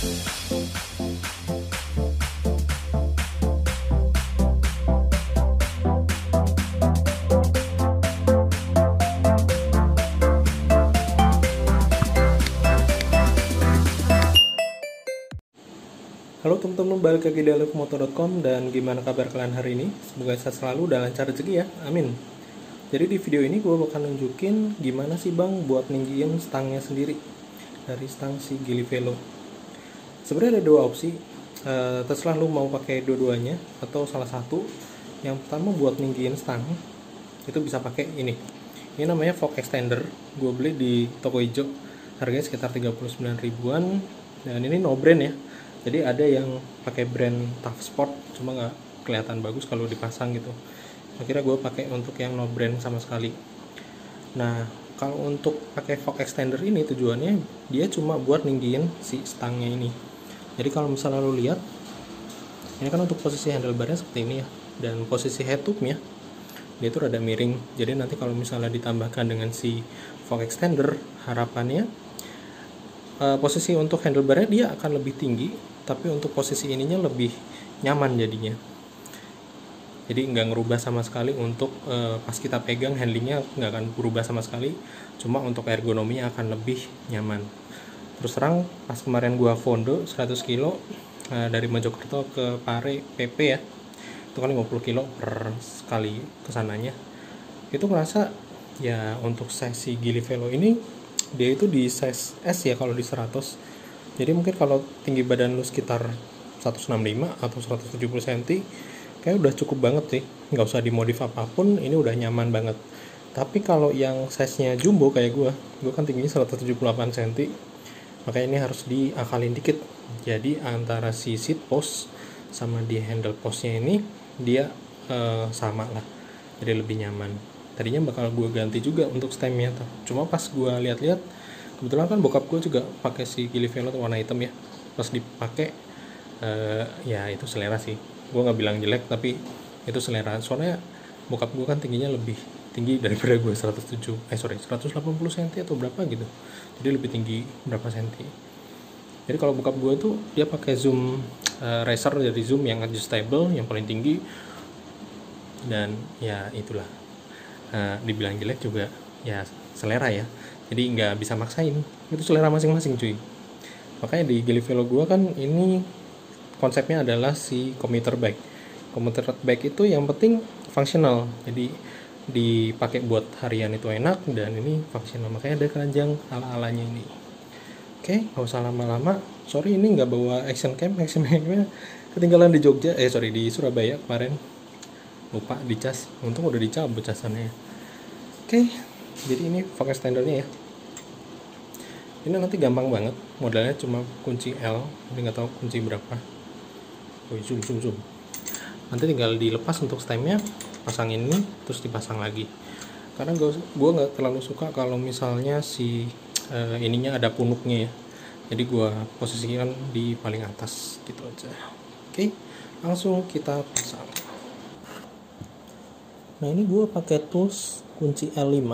Halo teman-teman, balik lagi di alifmoto.com. Dan gimana kabar kalian hari ini? Semoga sehat selalu dan lancar rezeki ya, amin. Jadi di video ini gue bakal nunjukin gimana sih bang buat ninggiin stangnya sendiri dari stang si Gili Velo. Sebenarnya ada dua opsi, terserah lu mau pakai dua-duanya atau salah satu. Yang pertama buat ninggiin stang itu bisa pakai ini namanya fork extender. Gue beli di toko hijau, harganya sekitar 39 ribuan, dan ini no brand ya. Jadi ada yang pakai brand Tough Sport, cuma nggak kelihatan bagus kalau dipasang gitu. Akhirnya gue pakai untuk yang no brand sama sekali. Nah, kalau untuk pakai fork extender ini tujuannya dia cuma buat ninggiin si stangnya ini. Jadi kalau misalnya lo lihat, ini kan untuk posisi handlebarnya seperti ini ya, dan posisi head tube-nya dia itu rada miring. Jadi nanti kalau misalnya ditambahkan dengan si fork extender, harapannya posisi untuk handlebarnya dia akan lebih tinggi, tapi untuk posisi ininya lebih nyaman jadinya. Jadi nggak ngerubah sama sekali untuk pas kita pegang, handlingnya nggak akan berubah sama sekali, cuma untuk ergonominya akan lebih nyaman. Terus terang pas kemarin gua fondo 100 kilo dari Mojokerto ke Pare PP ya, itu kan 50 kilo per sekali kesananya, itu ngerasa ya untuk sesi Gili Velo ini dia itu di size S ya kalau di 100. Jadi mungkin kalau tinggi badan lu sekitar 165 atau 170 cm kayak udah cukup banget sih, nggak usah dimodif apapun, ini udah nyaman banget. Tapi kalau yang size nya jumbo kayak gue kan tingginya 178 cm, makanya ini harus diakalin dikit. Jadi antara si seat post sama di handle postnya ini dia sama lah, jadi lebih nyaman. Tadinya bakal gue ganti juga untuk stemnya tuh, cuma pas gue lihat-lihat, kebetulan kan bokap gue juga pakai si Gili Velo warna hitam ya, pas dipakai ya itu selera sih, gue nggak bilang jelek tapi itu selera. Soalnya bokap gue kan tingginya lebih tinggi daripada gue, 180 cm atau berapa gitu, jadi lebih tinggi berapa senti. Jadi kalau bokap gue tuh dia pakai zoom racer dari zoom yang adjustable yang paling tinggi, dan ya itulah. Dibilang jelek juga ya selera ya, jadi nggak bisa maksain, itu selera masing-masing cuy. Makanya di Gili Velo gue kan ini konsepnya adalah si commuter bike. Commuter bike itu yang penting fungsional, jadi dipakai buat harian itu enak, dan ini fungsional, makanya ada keranjang ala-alanya ini. Oke, nggak usah lama-lama. Sorry ini nggak bawa action camnya ketinggalan di Jogja, di Surabaya kemarin, lupa dicas, untung udah dicabut casannya. Oke, jadi ini fork extendernya ya. Ini nanti gampang banget, modalnya cuma kunci L, ini nggak tahu kunci berapa. Zoom. Nanti tinggal dilepas untuk stemnya, pasang ini, terus dipasang lagi. Karena gue nggak terlalu suka kalau misalnya si ininya ada punuknya ya, jadi gue posisikan di paling atas gitu aja. Oke, langsung kita pasang. Nah ini gue pakai tools kunci L5,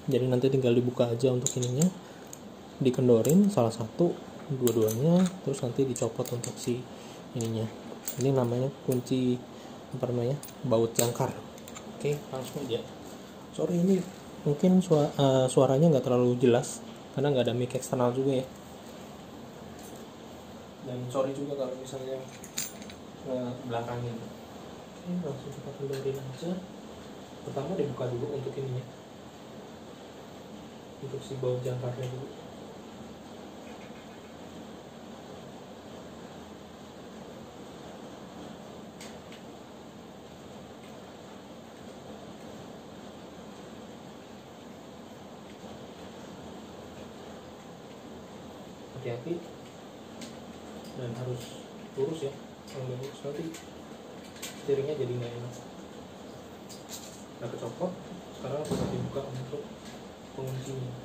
jadi nanti tinggal dibuka aja untuk ininya, dikendorin salah satu, dua-duanya, terus nanti dicopot untuk si ininya. Ini namanya kunci baut jangkar. Oke, langsung aja. Sorry ini mungkin suaranya nggak terlalu jelas karena nggak ada mic eksternal juga ya, dan sorry juga kalau misalnya belakangnya. Oke, langsung kita kendorin aja. Pertama dibuka dulu untuk ininya, untuk si baut jangkarnya dulu. Hati-hati dan harus lurus ya, kalau nggak lurus nanti steeringnya jadi nggak enak. Udah kecopot, sekarang bisa dibuka untuk penguncinya.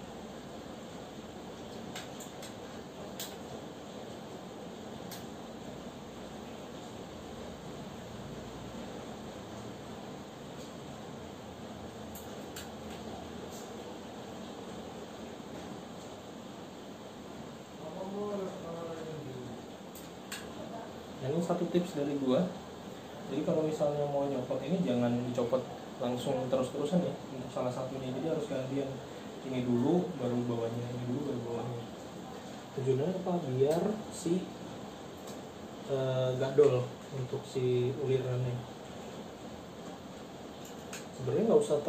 Nah, ini satu tips dari gua. Jadi kalau misalnya mau nyopot ini jangan dicopot langsung terus-terusan ya untuk salah satunya. Jadi harus gantian, ini dulu baru bawahnya, ini dulu baru bawahnya. Tujuannya apa? Biar si gadol untuk si ulirannya. Sebenarnya nggak usah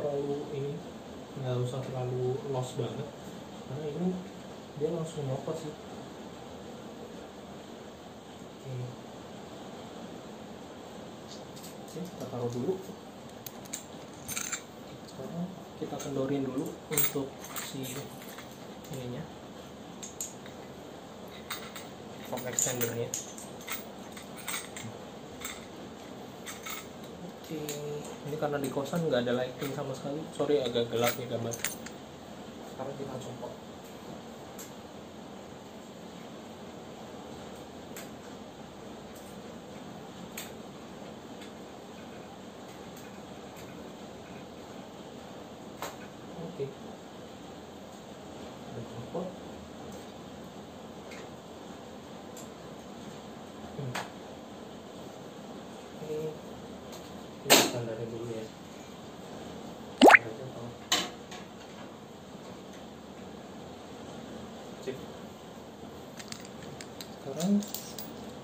terlalu los banget, karena ini dia langsung nyopot sih. Oke, kita taruh dulu. Sekarang kita kendorin dulu untuk si ininya, pop extendernya. Oke, ini karena di kosan nggak ada lighting sama sekali, sorry agak gelap nih gambar. Sekarang kita copot. Oke, udah copot. Ini standarnya dulu ya. Sip. Sekarang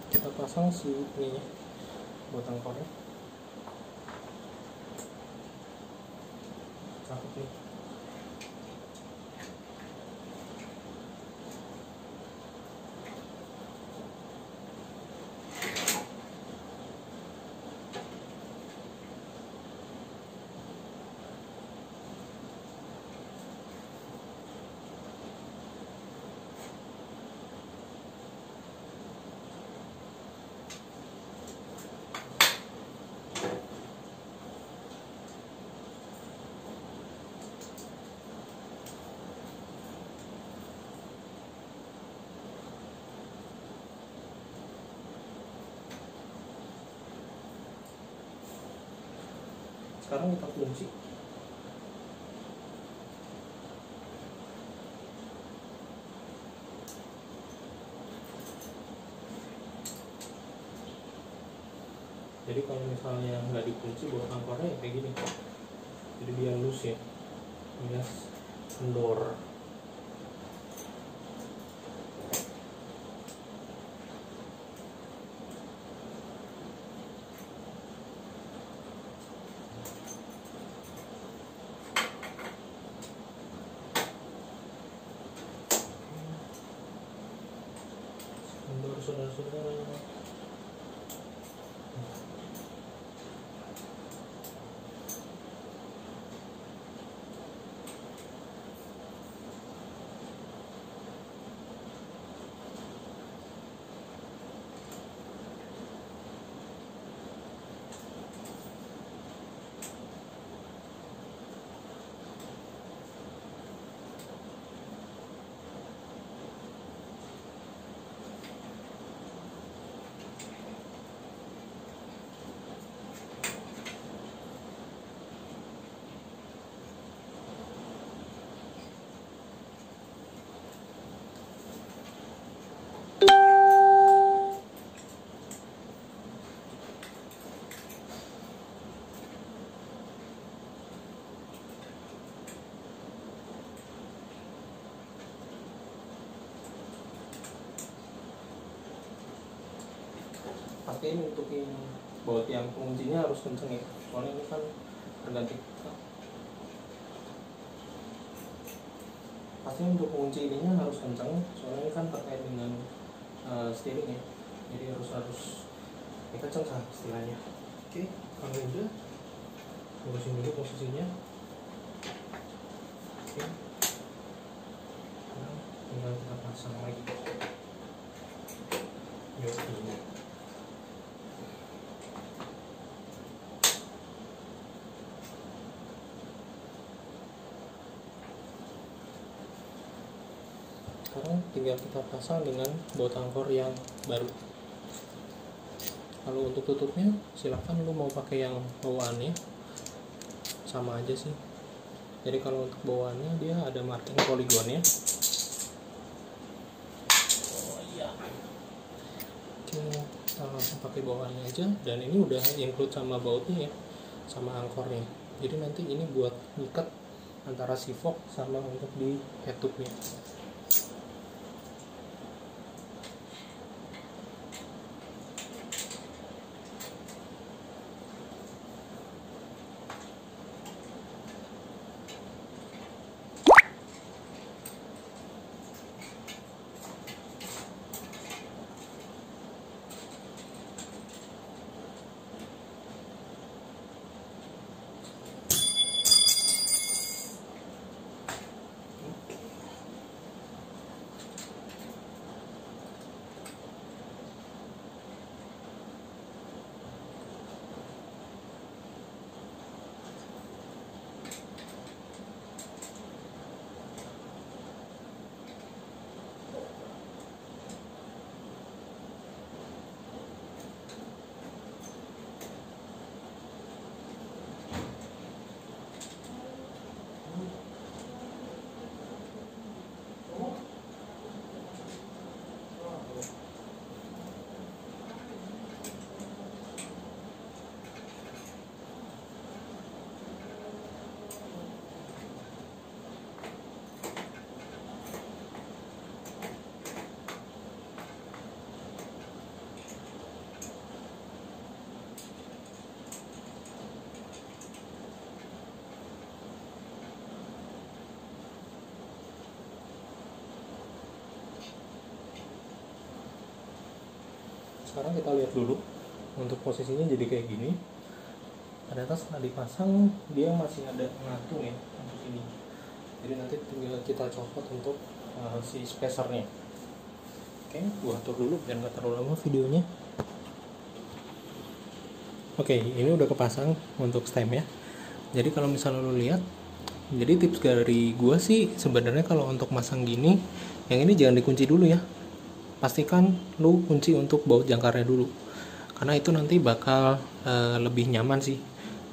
kita pasang si ininya, batang kornya. Cakep nih. Sekarang kita kunci. Jadi kalau misalnya nggak dikunci buat angkornya ya kayak gini. Jadi dia loose ya, alias kendor. Saudara-saudara, pakai ini untuk yang buat yang penguncinya harus kenceng ya, soalnya ini kan terganti. Pasti untuk kunci ininya harus kenceng, soalnya ini kan terkait dengan steering ya, jadi harus kenceng lah istilahnya. Oke, kalau udah lurusin dulu posisinya. Oke, nah, tinggal kita pasang lagi. Yuk, ini. Sekarang tinggal kita pasang dengan baut angkor yang baru. Kalau untuk tutupnya silahkan lu mau pakai yang bawaannya, sama aja sih. Jadi kalau untuk bawaannya dia ada marking poligonnya. Oh iya. Oke. kita langsung pakai bawaannya aja, dan ini udah include sama bautnya ya, sama angkornya. Jadi nanti ini buat ngikat antara si fork sama untuk di head tube-nya. Sekarang kita lihat dulu untuk posisinya jadi kayak gini. Ternyata setelah dipasang dia masih ada ngatung ya untuk ini. Jadi nanti tinggal kita copot untuk si spacernya. Oke, gua atur dulu biar nggak terlalu lama videonya. Oke, ini udah kepasang untuk stem ya. Jadi kalau misalnya lo lihat, jadi tips dari gua sih sebenarnya kalau untuk masang gini, yang ini jangan dikunci dulu ya. Pastikan lu kunci untuk baut jangkarnya dulu, karena itu nanti bakal lebih nyaman sih,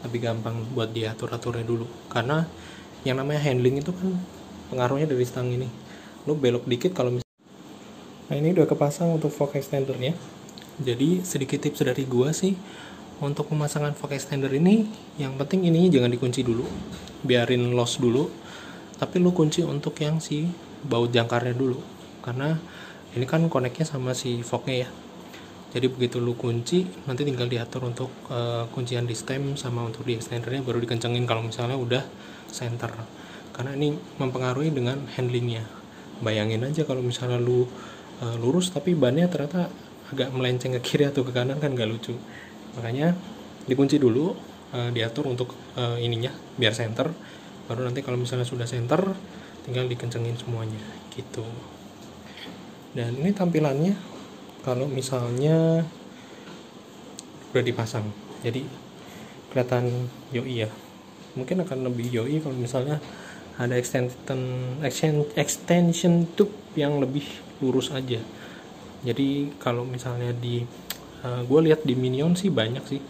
lebih gampang buat diatur-aturnya dulu. Karena yang namanya handling itu kan pengaruhnya dari stang ini. Lu belok dikit kalau misalnya. Nah, ini udah kepasang untuk fork extendernya. Jadi sedikit tips dari gua sih untuk pemasangan fork extender ini, yang penting ininya jangan dikunci dulu, biarin loss dulu, tapi lu kunci untuk yang si baut jangkarnya dulu, karena ini kan koneknya sama si forknya ya. Jadi begitu lu kunci, nanti tinggal diatur untuk kuncian di stem sama untuk di extendernya, baru dikencengin kalau misalnya udah center. Karena ini mempengaruhi dengan handlingnya. Bayangin aja kalau misalnya lu lurus tapi bannya ternyata agak melenceng ke kiri atau ke kanan, kan gak lucu. Makanya dikunci dulu, diatur untuk ininya biar center. Baru nanti kalau misalnya sudah center, tinggal dikencengin semuanya gitu. Dan ini tampilannya kalau misalnya udah dipasang, jadi kelihatan yoi ya. Mungkin akan lebih yoi kalau misalnya ada extension tube yang lebih lurus aja. Jadi kalau misalnya di gue lihat di Minion sih banyak sih,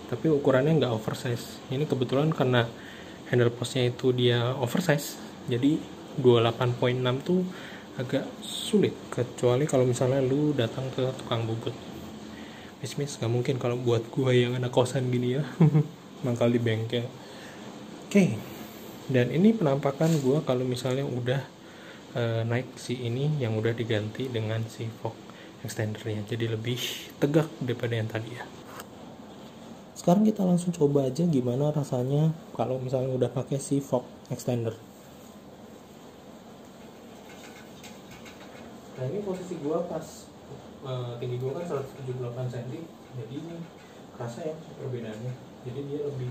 tapi ukurannya nggak oversize. Ini kebetulan karena handle postnya itu dia oversize, jadi 28.6 tuh agak sulit, kecuali kalau misalnya lu datang ke tukang bubut. Mis nggak mungkin kalau buat gua yang anak kosan gini ya mangkal di bengkel. Oke, dan ini penampakan gua kalau misalnya udah naik si ini yang udah diganti dengan si fork extendernya, jadi lebih tegak daripada yang tadi ya. Sekarang kita langsung coba aja gimana rasanya kalau misalnya udah pakai si fork extender. Nah, ini posisi gua pas tinggi gua kan 178 cm, jadi ini kerasa ya perbedaannya. Jadi dia lebih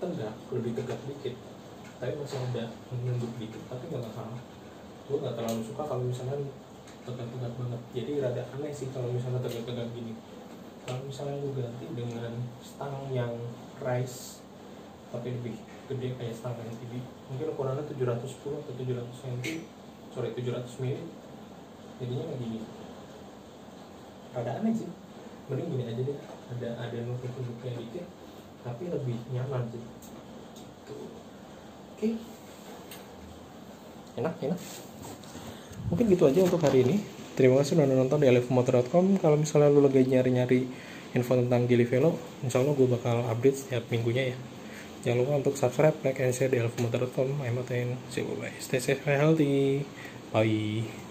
tegak dikit, tapi masih ada menunduk dikit, tapi nggak masalah. Gua nggak terlalu suka kalau misalnya tegak banget, jadi rada aneh sih kalau misalnya tegak gini. Kalau misalnya lu ganti dengan stang yang rise tapi lebih gede kayak stang MTB, mungkin ukurannya 710 atau 700 cm, 700 mili, jadinya kayak gini. Rada aneh sih, mending gini aja deh, ada nunduk-nunduknya dikit tapi lebih nyaman sih. Oke. Enak. Mungkin gitu aja untuk hari ini. Terima kasih udah nonton di alifmotor.com. Kalau misalnya lu lagi nyari-nyari info tentang Gili Velo, insya Allah gue bakal update setiap minggunya ya. Jangan lupa untuk subscribe, like, and share di alifmotor.com. I'm Martin. See you, bye. Stay safe and healthy. Bye.